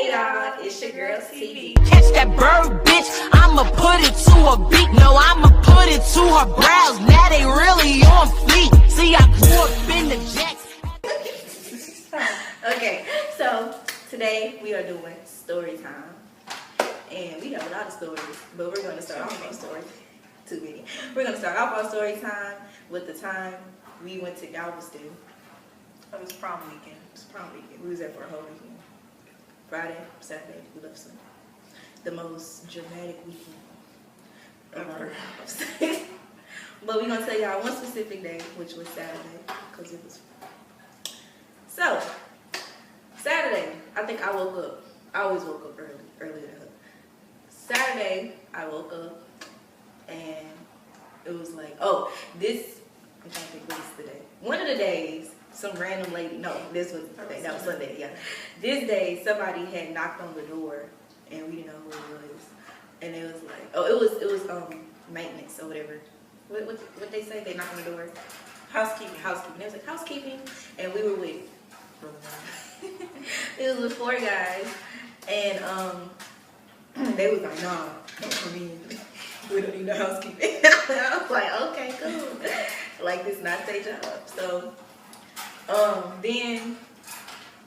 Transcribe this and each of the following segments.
Hey y'all, it's your girl TV. Catch that bird, bitch, I'ma put it to her beak. No, I'ma put it to her brows. Now they really on fleek. See, I grew up in the jacks. Okay, so today we are doing story time. And we have a lot of stories, but we're going to start off on story. Too many. We're going to start off on story time with the time we went to Galveston. It was prom weekend. It was prom weekend. We was there for a whole weekend. Friday, Saturday, we left Sunday. The most dramatic weekend of our lives. But we're going to tell y'all one specific day, which was Saturday, because it was fun. So, Saturday, I think I woke up. I always woke up earlier than her. Saturday, I woke up, and it was like, I'm trying to think what is the day. One of the days, some random lady, no, this was the day, that was Sunday, yeah. This day, somebody had knocked on the door, and we didn't know who it was. And it was like, it was maintenance or whatever. What they say, they knocked on the door? Housekeeping. It was like housekeeping, and we were with, it was with 4 guys, and they was like, nah, don't come in. We don't need no housekeeping. I was like, okay, cool. Like, this not their job. So, then,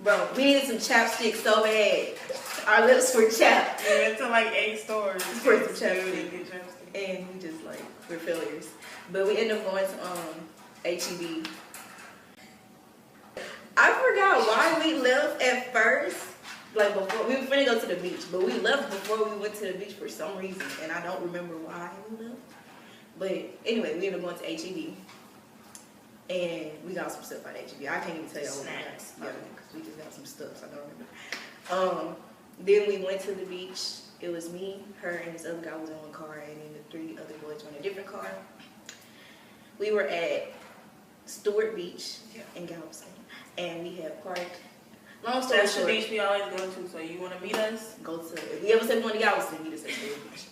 bro, we needed some chapstick so bad. Our lips were chapped. We went to like 8 stores for some chapstick. Get chapstick. And we just, like, we're failures. But we ended up going to H-E-B. I forgot why we left at first. Like, before, we were finna go to the beach, but we left before we went to the beach for some reason, and I don't remember why we left. But anyway, we ended up going to H-E-B, and we got some stuff at H-E-B. I can't even tell y'all what we got. Yeah, because we just got some stuff, so I don't remember. Then we went to the beach. It was me, her, and this other guy was in one car, and then the 3 other boys were in a different car. We were at Stewart Beach in Galveston, and we had parked. Long story That's short, the beach we always go to, so you want to meet us? go to, if we ever said we want to Galveston, meet us at Stewart Beach.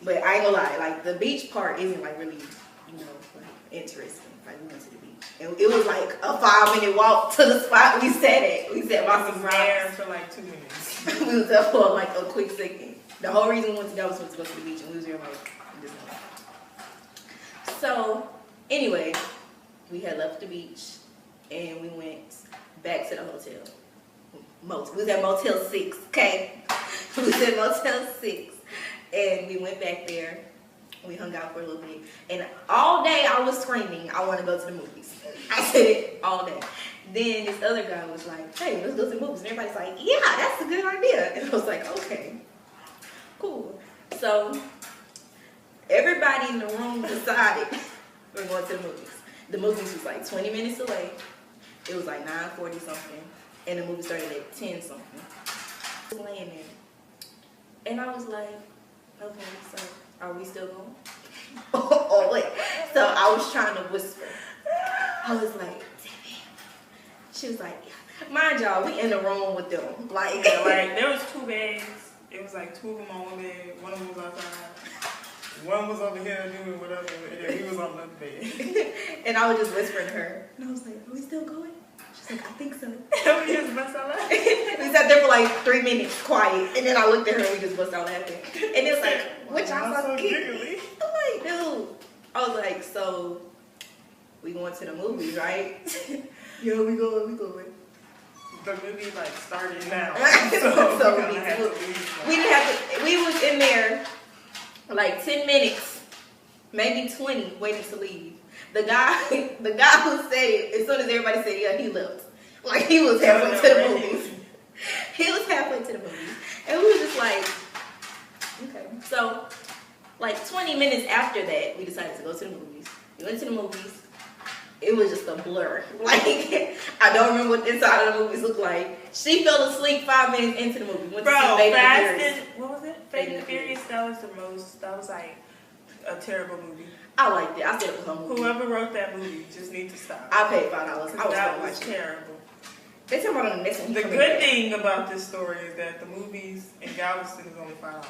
But I ain't gonna lie, like, the beach part isn't, like, really, like, interesting. Like, we went to the beach. And it was, like, a 5-minute walk to the spot we sat at. We sat by some there rocks. for, like, 2 minutes. We was there for, like, a quick second. The whole reason we went to Galveston was to go to the beach, and we was there, like, this morning. So, anyway, we had left the beach, and we went back to the hotel. We was at Motel 6, okay? We was at Motel 6, and we went back there. We hung out for a little bit, and all day I was screaming, I want to go to the movies. I said it all day. Then this other guy was like, hey, let's go to the movies. And everybody's like, yeah, that's a good idea. And I was like, okay, cool. So everybody in the room decided we're going to the movies. The movies was like 20 minutes away. It was like 9:40 something. And the movie started at 10 something. I was laying there. And I was like, okay, so are we still going? Oh, wait. So I was trying to whisper. I was like, damn. She was like, yeah. Mind y'all, we in the room with them. Like, there was 2 beds. It was like 2 of them on one bed. One of them was outside. One was over here doing whatever. And he was on the bed. And I was just whispering to her. And I was like, are we still going? She's like, I think so. We just bust out laughing. We sat there for like 3 minutes, quiet, and then I looked at her and we just bust out laughing. And it's like, what y'all so giggly? I'm like, dude. I was like, so we going to the movies, right? Yeah, we going. The movie like started now. So we didn't have to. We was in there like 10 minutes, maybe 20, waiting to leave. The guy who said it, as soon as everybody said yeah, he left. Like, he was halfway to the movies. He was halfway to the movies. And we were just like, okay. So, like 20 minutes after that, we decided to go to the movies. We went to the movies. It was just a blur. Like, I don't remember what the inside of the movies looked like. She fell asleep 5 minutes into the movie. Went to see Fast and, what was it? Fast and Furious. That was like a terrible movie. I liked it. I said it was a movie. Whoever wrote that movie just needs to stop. I paid $5. That was terrible. They talking about on the next one. The good thing about this story is that the movies in Galveston is only $5.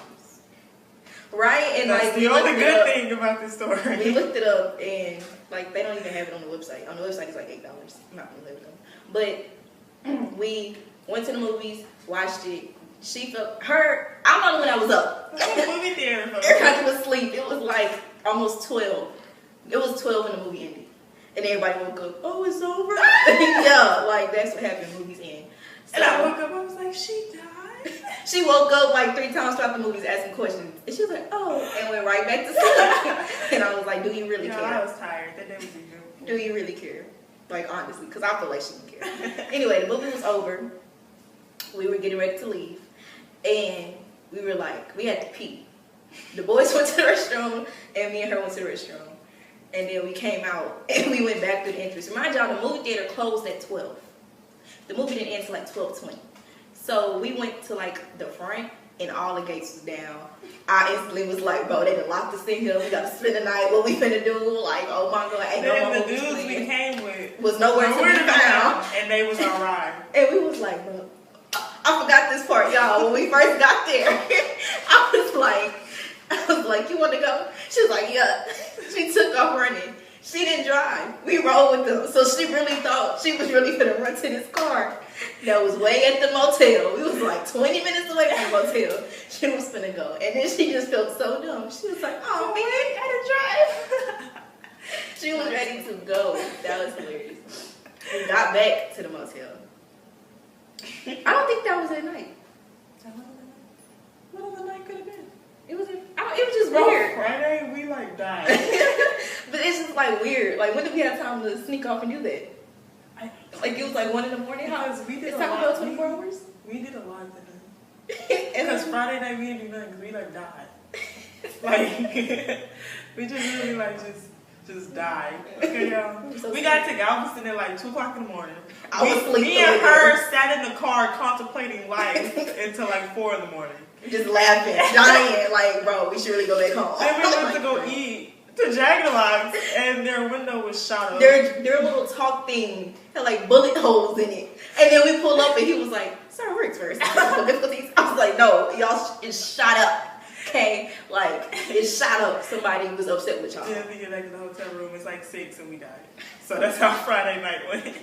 Right? And that's like, the only good thing about this story. We looked it up, and like, they don't even have it on the website. On the website, it's like $8. I'm not gonna live with them. But we went to the movies, watched it, She felt her. I'm the only one that was up. Movie theater. Everybody was asleep. It was like almost 12. It was 12 when the movie ended, and everybody woke up. Oh, it's over. Yeah, like that's what happened. Movies end. So, and I woke up. I was like, she died. She woke up like 3 times throughout the movies asking questions, and she was like, oh, and went right back to sleep. And I was like, do you really care? I was tired. That day was beautiful. Do you really care? Like, honestly, because I feel like she didn't care. Anyway, the movie was over. We were getting ready to leave. And we were like, we had to pee. The boys went to the restroom, and me and her went to the restroom. And then we came out, and we went back through the entrance. Mind y'all, the movie theater closed at 12. The movie didn't end until like 12:20. So we went to like the front, and all the gates was down. I instantly was like, bro, they done locked us in here. We got to spend the night. What we finna do? Like, oh my God, ain't no more the dudes we came with was nowhere to be found. And they was all right. And we was like, bro, I forgot this part, y'all. When we first got there, I was like, you want to go? She was like, yeah. She took off running. She didn't drive. We rode with them. So she really thought she was really going to run to this car that was way at the motel. We was like 20 minutes away from the motel. She was going to go. And then she just felt so dumb. She was like, oh, man, I got to drive. She was ready to go. That was hilarious. We got back to the motel. I don't think that was at night. What other night could have been? It was just weird. Friday, we like died. But it's just like weird. Like, when did we have time to sneak off and do that? Like, it was like 1 in the morning. Because we did it's Taco Bell 24 hours? We did a lot that night. Because Friday night we didn't do nothing because we like died. Like, we just really like just died. Okay, y'all. So we got to Galveston at like 2 o'clock in the morning. I was sleeping. Me and her sat in the car contemplating life until like 4 in the morning. Just laughing, dying, like, bro, we should really go back home. Then we went to go eat to Jagged, and their window was shot up. Their little talk thing had like bullet holes in it. And then we pull up and he was like, sir, works first. I was like, no, y'all, it's shot up. Okay? Like, it's shot up. Somebody was upset with y'all. Then we get back to the hotel room, it's like 6 and we died. So that's how Friday night went.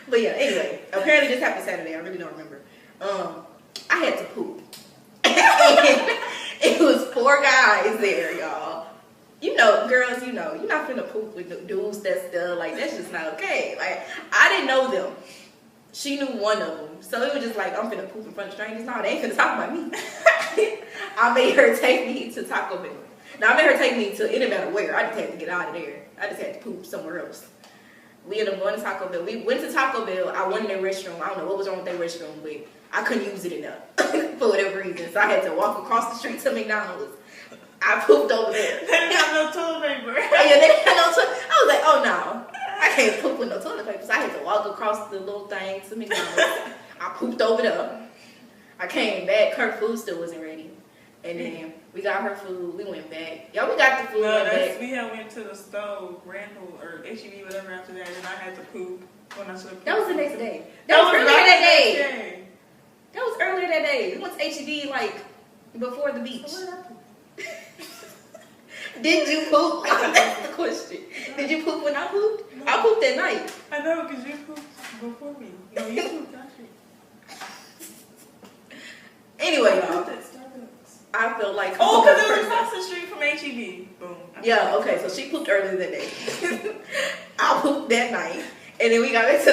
But yeah, anyway, apparently this happened Saturday. I really don't remember. I had to poop. It was 4 guys there, y'all. You know, girls, you know, you're not finna poop with the dudes that's like, that's just not okay. Like, I didn't know them. She knew one of them. So it was just like, I'm finna poop in front of strangers. No, they ain't finna talk about me. I made her take me to Taco Bell. Now, I made her take me to, it didn't matter where. I just had to get out of there. I just had to poop somewhere else. We ended up going to Taco Bell. We went to Taco Bell. I went in their restroom. I don't know what was wrong with their restroom, but I couldn't use it enough for whatever reason. So I had to walk across the street to McDonald's. I pooped over there. They didn't have no toilet paper. Yeah, they didn't have no toilet. I was like, oh no, I can't poop with no toilet paper. So I had to walk across the little thing to McDonald's. I pooped over there. I came back. Her food still wasn't ready. And then we got her food. We went back. Y'all, we got the food. No, back. we had went to the stove, Randall, or HEB, whatever after that, and I had to poop when I should have. That was the next day. That was earlier that day. That was earlier that day. We went to HEB like before the beach. So where did I poop? Did you poop? That's the question. Did you poop when I pooped? No. I pooped that night. I know, because you pooped before me. No, you pooped after me. Anyway, y'all. At Starbucks. I feel like... Oh, because it was across the street from HEB. Boom. Yeah, okay, so she pooped earlier that day. I pooped that night. And then we got back to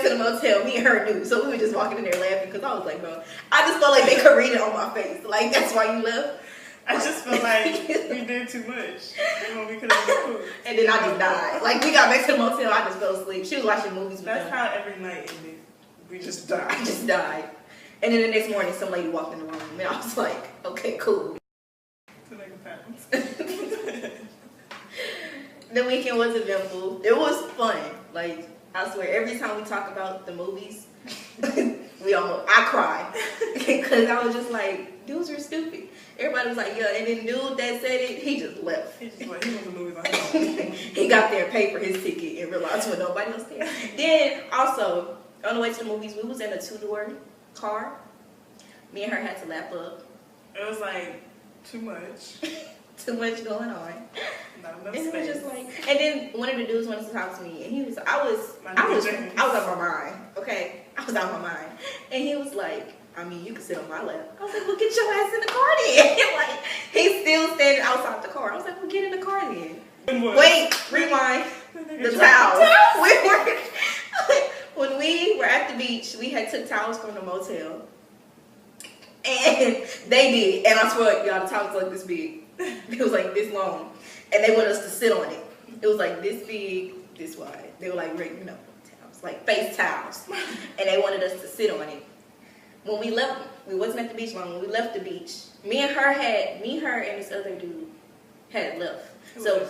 the motel. Me and her knew. So we were just walking in there laughing because I was like, bro, I just felt like they could read it on my face. Like, that's why you left. I just felt like we did too much. When we could have just pooped. And then I just died. Like, we got back to the motel. I just fell asleep. She was watching movies with That's them. how every night ended. We just died. I just died. And then the next morning, some lady walked in the room. And I was like, okay, cool. To make a pattern. The weekend was eventful. It was fun. Like, I swear, every time we talk about the movies, I cry. Because I was just like, dudes are stupid. Everybody was like, yeah, and then dude that said it, he just left. He just like, he went to movies on his own. He got there and paid for his ticket and realized when nobody else there. Then, also, on the way to the movies, we was in a 2-door car. Me and her had to lap up. It was like, too much. Too much going on. Not enough And space. it was just like, and then one of the dudes wanted to talk to me, and he was, I was out of my mind. Okay, I was out of my mind, and he was like, I mean, you can sit on my lap. I was like, well, get your ass in the car then. Like, he's still standing outside the car. I was like, well, get in the car then. Wait, rewind. The towels. When we were at the beach, we had took towels from the motel. And they did. And I swear, y'all, the towel was like this big. It was like this long. And they wanted us to sit on it. It was like this big, this wide. They were like, you know, towels, like face towels. And they wanted us to sit on it. When we left, we wasn't at the beach long. When we left the beach, me, her, and this other dude had left. So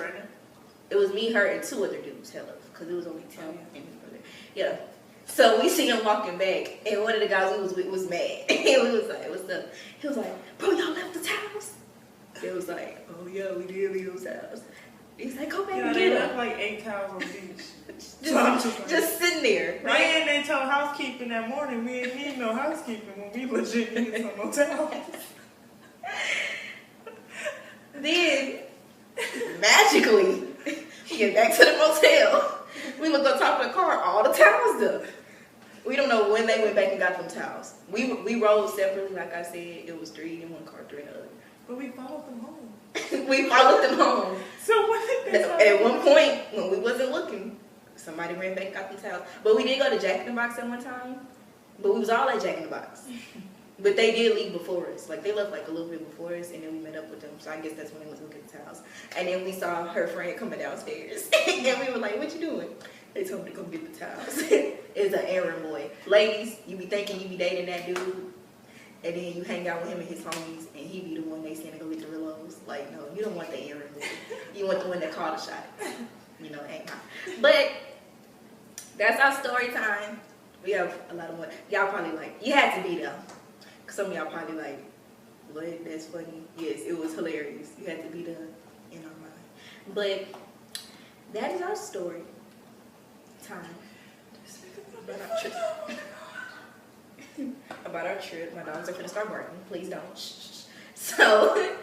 it was me, her, and 2 other dudes had left. Because it was only 10 and his brother. Yeah. So we see him walking back, and one of the guys we was with was mad. He was like, what's up? He was like, bro, y'all left the towels? It was like, oh yeah, we did leave those towels. He's like, go back and get them. Left like 8 towels on the beach. just sitting there. Right? And they told housekeeping that morning, we didn't need no housekeeping when we legit needed some more towels. Then, magically, we get back to the motel. We look on top of the car, all the towels done. We don't know when they went back and got them towels. We rode separately, like I said. It was 3 in one car, 3 in the other. But we followed them home. We followed them home. So when did they At one point, when we wasn't looking, somebody ran back and got them towels. But we did go to Jack in the Box at one time. But we was all at Jack in the Box. But they did leave before us. Like, they left like a little bit before us, and then we met up with them. So I guess that's when they was looking at the towels. And then we saw her friend coming downstairs. And we were like, what you doing? They told me to come get the towels. It's an errand boy. Ladies, you be thinking you be dating that dude, and then you hang out with him and his homies, and he be the one they send to go get the reloads. Like, no, you don't want the errand boy. You want the one that called the shot. You know, ain't not. But that's our story time. We have a lot of more. Y'all probably like, you had to be there. Some of y'all probably like, what? That's funny. Yes, it was hilarious. You had to be there in our mind. But that is our story time. About our trip. About our trip. My dogs are gonna start barking. Please don't. Shh. So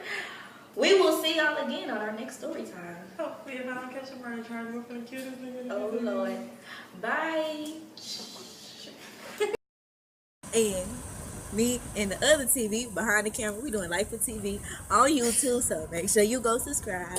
we will see y'all again on our next story time. Hopefully, if I don't catch a murder charge, we're gonna kill this nigga. Oh Lord. Bye. And me and the other TV behind the camera, we doing Life with TV on YouTube, so make sure you go subscribe.